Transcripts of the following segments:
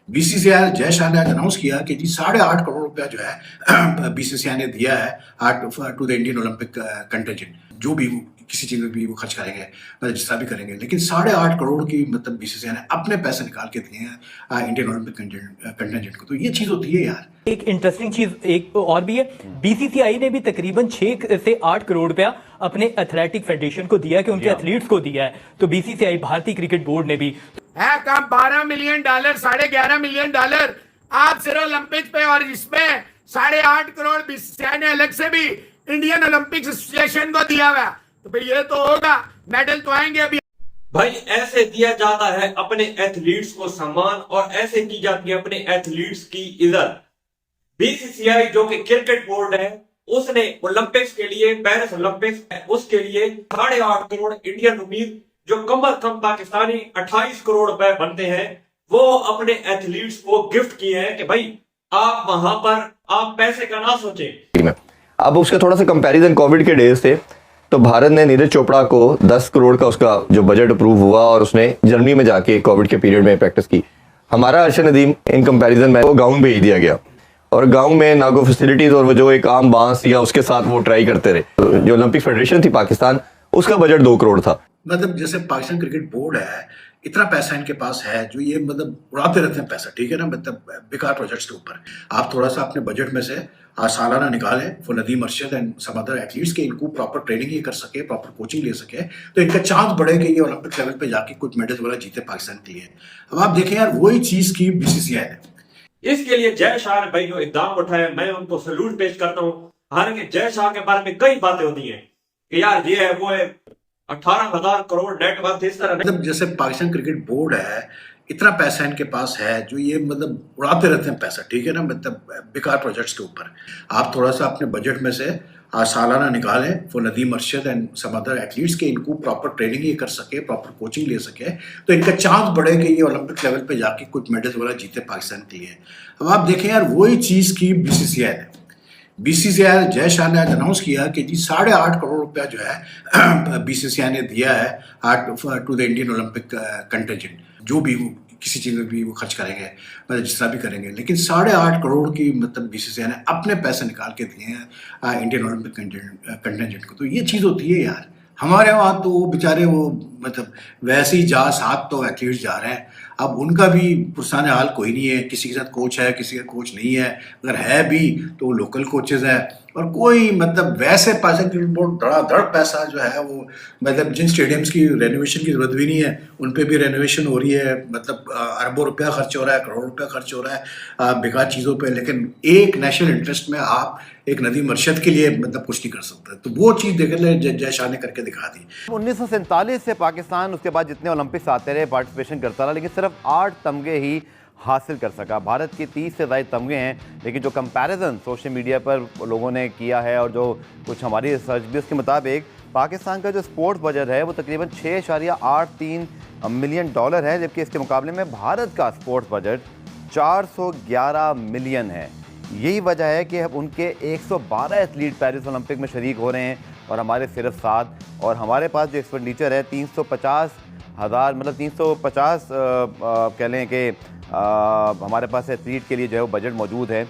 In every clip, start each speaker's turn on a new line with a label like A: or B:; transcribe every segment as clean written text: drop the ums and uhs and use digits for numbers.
A: BCCI Jay Shah ने आज announce किया कि जी 8.5 करोड़ रुपया जो है बीसीसीआई ने दिया है to the Indian Olympic contingent, जो भी किसी चीज में भी वो खर्च करेंगे, मतलब जिस तरह भी करेंगे, लेकिन 8.5 करोड़ की मतलब बीसीसीआई ने अपने पैसे निकाल के दिए हैं इंडियन ओलंपिक कंटिजेंट को। तो ये चीज होती है यार।
B: एक इंटरेस्टिंग चीज एक और भी है, बीसीसीआई ने भी तकरीबन 6 से 8 करोड़ रुपया अपने एथलेटिक फेडरेशन को दिया कि उनके एथलीट्स को दिया है। तो बीसीसीआई भारतीय क्रिकेट बोर्ड ने भी
C: है कम $12 मिलियन, $11.5 मिलियन आप सिर्फ ओलंपिक्स पे, और इसमें 8.5 करोड़ बीसीसीआई ने अलग से भी इंडियन ओलंपिक एसोसिएशन को दिया हुआ। तो फिर ये तो होगा, मेडल तो आएंगे अभी।
D: भाई ऐसे दिया जाता है अपने एथलीट्स को सम्मान और ऐसे की जाती है अपने एथलीट्स की इज्जत। बीसीसीआई जो कि क्रिकेट बोर्ड है, उसने ओलंपिक्स के लिए, पेरिस ओलंपिक्स उसके लिए 8.5 करोड़ इंडियन रुपीज, जो कम अज कम पाकिस्तानी 28 करोड़ रुपए बनते हैं, वो अपने एथलीट्स को गिफ्ट किए हैं कि भाई आप वहां पर आप पैसे का ना सोचें।
E: अब उसका थोड़ा सा कंपैरिजन कोविड के डेज थे, तो भारत ने नीरज चोपड़ा को 10 करोड़ का उसका जो बजट अप्रूव हुआ और उसने जर्मनी में जाके कोविड के पीरियड में प्रैक्टिस की। हमारा अर्शद नदीम इन कंपैरिजन में वो गाँव में भेज दिया गया, और गांव में ना कोई फैसिलिटीज, और वो जो एक आम बांस या उसके साथ वो ट्राई करते रहे। जो ओलंपिक फेडरेशन थी पाकिस्तान, उसका बजट 2 करोड़ था।
A: मतलब जैसे पाकिस्तान क्रिकेट बोर्ड है, इतना पैसा इनके पास है जो ये मतलब उड़ाते रहते हैं पैसा, ठीक है ना, मतलब बेकार प्रोजेक्ट्स के ऊपर। आप थोड़ा सा अपने बजट में से सालाना निकालें for Nadeem Arshad and some other athletes के, इनको प्रॉपर ट्रेनिंग ये कर सके, प्रॉपर कोचिंग ले सके, तो इनका चांस बढ़े कि ये ओलंपिक लेवल पे जाके कुछ मेडल्स वगैरह जीते पाकिस्तान के लिए। अब आप देखें यार, वही चीज की बीसीसीआई ने।
D: इसके लिए जय शाह ने भाई जो इकदाम उठाया, मैं उनको सैल्यूट पेश करता हूँ। हालांकि जय शाह के बारे में कई बातें होती हैं कि यार ये है वो है, 18,000 करोड़ नेटवर्थ, इस तरह।
A: मतलब जैसे पाकिस्तान क्रिकेट बोर्ड है, इतना पैसा इनके पास है जो ये मतलब उड़ाते रहते हैं पैसा, ठीक है ना, मतलब बेकार प्रोजेक्ट्स के ऊपर। आप थोड़ा सा अपने बजट में से सालाना निकालें for Nadeem Arshad and some other athletes के, इनको प्रॉपर ट्रेनिंग ये कर सके, प्रॉपर कोचिंग ले सके, तो इनका चांस बढ़े कि ये ओलंपिक लेवल पे जाके कुछ मेडल्स वगैरह जीते पाकिस्तान के लिए। अब आप देखें यार, वही चीज़ की बीसीसीआई ने। बीसीसीआई जय शाह ने आज अनाउंस किया कि जी 8.5 करोड़ रुपया जो है बीसीसीआई ने दिया है to the Indian Olympic contingent, जो भी किसी चीज में भी वो खर्च करेंगे, मतलब जिस तरह भी करेंगे, लेकिन 8.5 करोड़ की मतलब बीसीसीआई ने अपने पैसे निकाल के दिए हैं इंडियन ओलंपिक कंटिजेंट को। तो ये चीज होती है यार। हमारे वहाँ तो वो बेचारे वो मतलब वैसे ही जा साथ तो एथलीट्स जा रहे हैं, अब उनका भी पुरसान हाल कोई नहीं है, किसी के साथ कोच है, किसी का कोच नहीं है, अगर है भी तो वो लोकल कोचेज है, और कोई मतलब वैसे पाकिस्तान क्रिकेट बोर्ड धड़ाधड़ पैसा जो है वो मतलब जिन स्टेडियम्स की रेनोवेशन की जरूरत भी नहीं है उन पे भी रेनोवेशन हो रही है, मतलब अरबों रुपया खर्च हो रहा है, करोड़ रुपया खर्च हो रहा है बेकार चीज़ों पे, लेकिन एक नेशनल इंटरेस्ट में आप एक नदीम अरशद के लिए मतलब कुछ नहीं कर सकते। तो वो चीज़ देख जय शाह ने करके दिखा दी।
F: 1947 से पाकिस्तान उसके बाद जितने ओलंपिक्स आते रहे पार्टिसिपेशन करता रहा, लेकिन सिर्फ 8 तमगे ही हासिल कर सका। भारत के 30 से ज़्यादा तमगे हैं, लेकिन जो कंपैरिजन सोशल मीडिया पर लोगों ने किया है और जो कुछ हमारी रिसर्च भी, उसके मुताबिक पाकिस्तान का जो स्पोर्ट्स बजट है वो तकरीबन $6.83 मिलियन है, जबकि इसके मुकाबले में भारत का स्पोर्ट्स बजट 411 मिलियन है। यही वजह है कि उनके 112 एथलीट पेरिस ओलंपिक में शरीक हो रहे हैं और हमारे सिर्फ 7, और हमारे पास जो एक्सपेंडिचर है 350,000, मतलब 350 कह लें कि हमारे पास एथलीट के लिए जो है वो बजट मौजूद है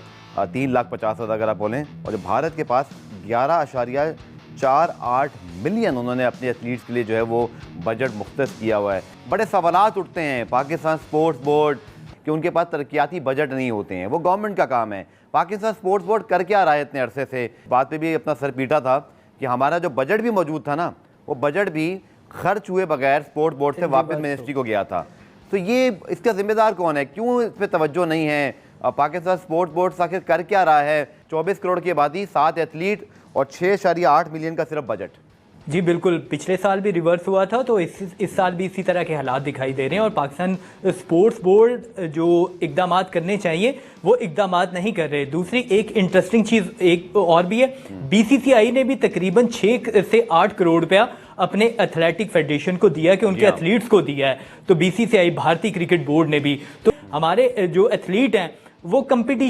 F: 3,50,000 अगर आप बोलें, और जो भारत के पास 11.48 मिलियन उन्होंने अपने एथलीट्स के लिए जो है वो बजट मुख्तस किया हुआ है। बड़े सवालात उठते हैं पाकिस्तान स्पोर्ट्स बोर्ड कि उनके पास तरक्याती बजट नहीं होते हैं, वो गवर्नमेंट का काम है। पाकिस्तान स्पोर्ट्स बोर्ड कर क्या रहा है इतने अरसे से? बात पे भी अपना सर पीटा था कि हमारा जो बजट भी मौजूद था ना, वो बजट भी खर्च हुए बगैर स्पोर्ट्स बोर्ड से वापस मिनिस्ट्री को गया था। तो ये इसका जिम्मेदार कौन है? क्यों इस पर तवज्जो नहीं है? पाकिस्तान स्पोर्ट्स बोर्ड आखिर कर क्या रहा है? 24 करोड़ की आबादी, 7 एथलीट और 6.8 मिलियन का सिर्फ बजट।
B: जी बिल्कुल, पिछले साल भी रिवर्स हुआ था, तो इस साल भी इसी तरह के हालात दिखाई दे रहे हैं और पाकिस्तान स्पोर्ट्स बोर्ड जो इकदाम करने चाहिए वो इकदाम नहीं कर रहे। दूसरी एक इंटरेस्टिंग चीज़ एक और भी है, बीसीसीआई ने भी तकरीबन 6 से 8 करोड़ रुपया अपने एथलेटिक फेडरेशन को दिया कि उनके एथलीट्स को दिया है। तो बीसीसीआई भारतीय क्रिकेट बोर्ड ने भी, तो हमारे जो एथलीट हैं वो compete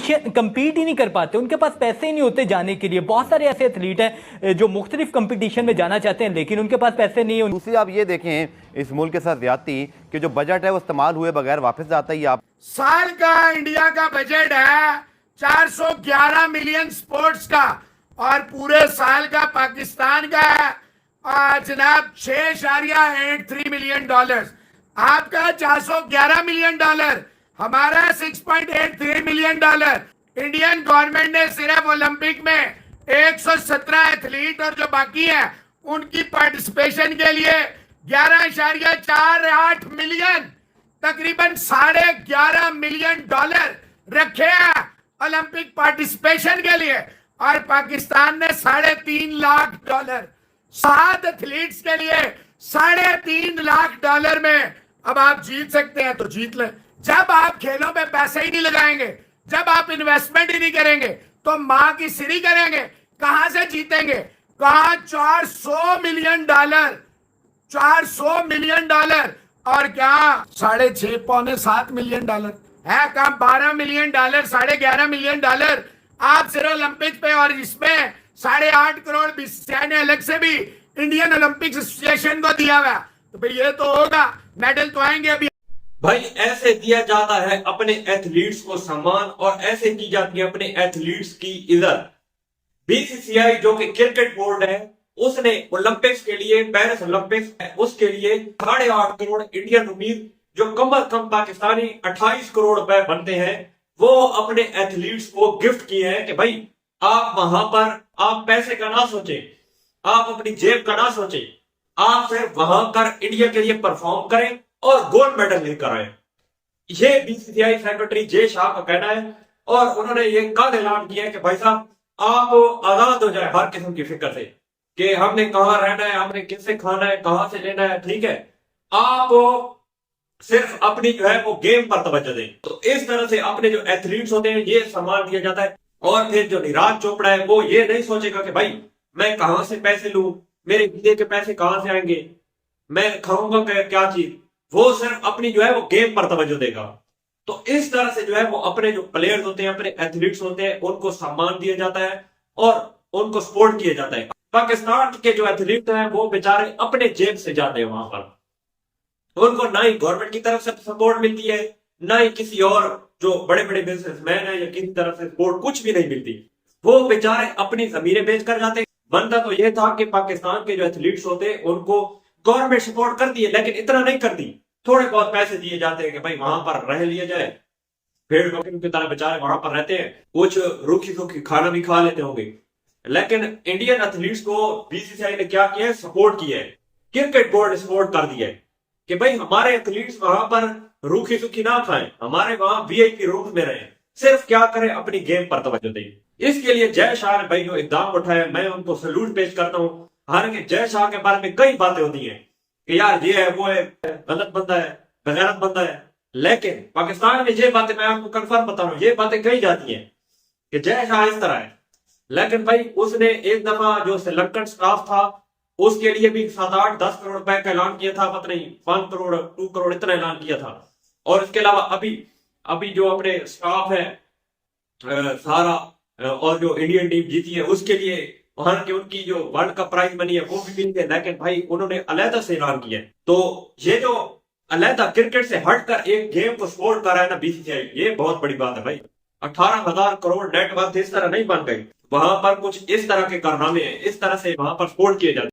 B: ही नहीं कर पाते, उनके पास पैसे ही नहीं होते जाने के लिए। बहुत सारे ऐसे एथलीट हैं जो मुख्तलिफ कंपटीशन में जाना चाहते हैं लेकिन उनके पास पैसे नहीं है।
F: दूसरी आप ये देखें इस मुल्क के साथ ज्यादती कि जो बजट है वो इस्तेमाल हुए बगैर वापस जाता ही। आप
C: साल का इंडिया का बजट है 411 मिलियन स्पोर्ट्स का और पूरे साल का पाकिस्तान का है जनाब 6.83 मिलियन डॉलर। आपका 411 मिलियन डॉलर, हमारा 6.83 मिलियन डॉलर। इंडियन गवर्नमेंट ने सिर्फ ओलंपिक में 117 एथलीट और जो बाकी हैं उनकी पार्टिसिपेशन के लिए 11.48 मिलियन, तकरीबन 11.5 मिलियन डॉलर रखे हैं ओलंपिक पार्टिसिपेशन के लिए। और पाकिस्तान ने 3.5 लाख डॉलर 7 एथलीट्स के लिए 3.5 लाख डॉलर में अब आप जीत सकते हैं तो जीत लें। जब आप खेलों में पैसे ही नहीं लगाएंगे, जब आप इन्वेस्टमेंट ही नहीं करेंगे तो मां की सिरी करेंगे, कहां से जीतेंगे? कहां 400 मिलियन डॉलर, 400 मिलियन डॉलर और क्या 6.5 पौने 7 मिलियन डॉलर है, कहां 12 मिलियन डॉलर, 11.5 मिलियन डॉलर आप सिर्फ ओलंपिक पे और इसमें 8.5 करोड़ बीसीसीआई ने अलग से भी इंडियन ओलंपिक एसोसिएशन को दिया हुआ। तो भाई ये तो होगा, मेडल तो आएंगे अभी।
D: भाई ऐसे दिया जाता है अपने एथलीट्स को सम्मान और ऐसे की जाती है अपने एथलीट्स की इज्जत। बीसीसीआई जो कि क्रिकेट बोर्ड है उसने ओलंपिक्स के लिए, पेरिस ओलंपिक्स उसके लिए 8.5 करोड़ इंडियन रुपीज जो कम अज कम पाकिस्तानी 28 करोड़ रुपए बनते हैं वो अपने एथलीट्स को गिफ्ट किए हैं कि भाई आप वहां पर आप पैसे का ना सोचे, आप अपनी जेब का ना सोचे, आप सिर्फ वहां पर इंडिया के लिए परफॉर्म करें और गोल्ड मेडल लेकर आए। ये बीसीसीआई सेक्रेटरी जय शाह का कहना है और उन्होंने ये कल ऐलान किया है कि भाई साहब आप आजाद हो जाए हर किस्म की फिक्र से कि हमने कहां रहना है, हमने किससे खाना है, कहां से लेना है, ठीक है, आप सिर्फ अपनी जो है वो गेम पर तवज्जो दें। तो इस तरह से अपने जो एथलीट्स होते हैं ये सम्मान दिया जाता है। और फिर जो नीरज चोपड़ा है वो ये नहीं सोचेगा कि भाई मैं कहां से पैसे लूं, मेरे वीजे के पैसे कहां से आएंगे, मैं खाऊंगा क्या चीज, वो सिर्फ अपनी जो है वो गेम पर तवज्जो देगा। तो इस तरह से जो है वो अपने जो प्लेयर्स होते हैं, अपने एथलीट्स होते हैं, उनको सम्मान दिया जाता है और उनको सपोर्ट किया जाता है। पाकिस्तान के जो एथलीट हैं वो बेचारे अपने जेब से जाते हैं वहां पर, उनको ना ही गवर्नमेंट की तरफ से सपोर्ट मिलती है, ना ही किसी और जो बड़े बड़े बिजनेसमैन है या किसी तरफ से सपोर्ट कुछ भी नहीं मिलती। वो बेचारे अपनी जमीनें बेच कर जाते। बनता तो यह था कि पाकिस्तान के जो एथलीट्स होते उनको गवर्नमेंट सपोर्ट करती है लेकिन इतना नहीं करती, थोड़े बहुत पैसे दिए जाते हैं कि भाई वहां पर रह लिया जाए, भेड़ बकरियों की तरह बेचारे वहां पर रहते हैं, कुछ रूखी सूखी खाना भी खा लेते होंगे। लेकिन इंडियन एथलीट्स को बीसीसीआई ने क्या किया है, सपोर्ट किया है, क्रिकेट बोर्ड ने सपोर्ट कर दिया है कि भाई हमारे एथलीट्स वहां पर रूखी सूखी ना खाएं, हमारे वहां वीआईपी रूम्स में रहें, सिर्फ क्या करें अपनी गेम पर तवज्जो दें। इसके लिए जय शाह ने भाई जो इकदाम उठाया मैं उनको सैल्यूट पेश करता हूं। हालांकि जय शाह के बारे में कई बातें होती हैं कि यार ये है, वो है, गलत बंदा है, बेगैरत बंदा है, लेकिन पाकिस्तान में ये बातें मैं आपको कंफर्म बता रहा हूं, ये बातें कही जाती हैं कि जय शाह इस तरह है। लेकिन भाई उसने एक दफा जो श्रीलंकन स्टाफ था उसके लिए भी 7, 8, 10 करोड़ रुपए का ऐलान किया था, पता नहीं 5 करोड़ 2 करोड़ इतना ऐलान किया था। और इसके अलावा अभी जो अपने स्टाफ है सारा और जो इंडियन टीम जीती है उसके लिए वहां की उनकी जो वर्ल्ड कप प्राइज बनी है वो भी मिली है, लेकिन भाई उन्होंने अलहदा से ऐलान किया है। तो ये जो अलहदा क्रिकेट से हटकर एक गेम को सपोर्ट कर रहा है ना बीसीसीआई, ये बहुत बड़ी बात है भाई। 18,000 करोड़ नेटवर्थ इस तरह नहीं बन गई, वहां पर कुछ इस तरह के कारनामे हैं, इस तरह से वहां पर सपोर्ट किए जाते हैं।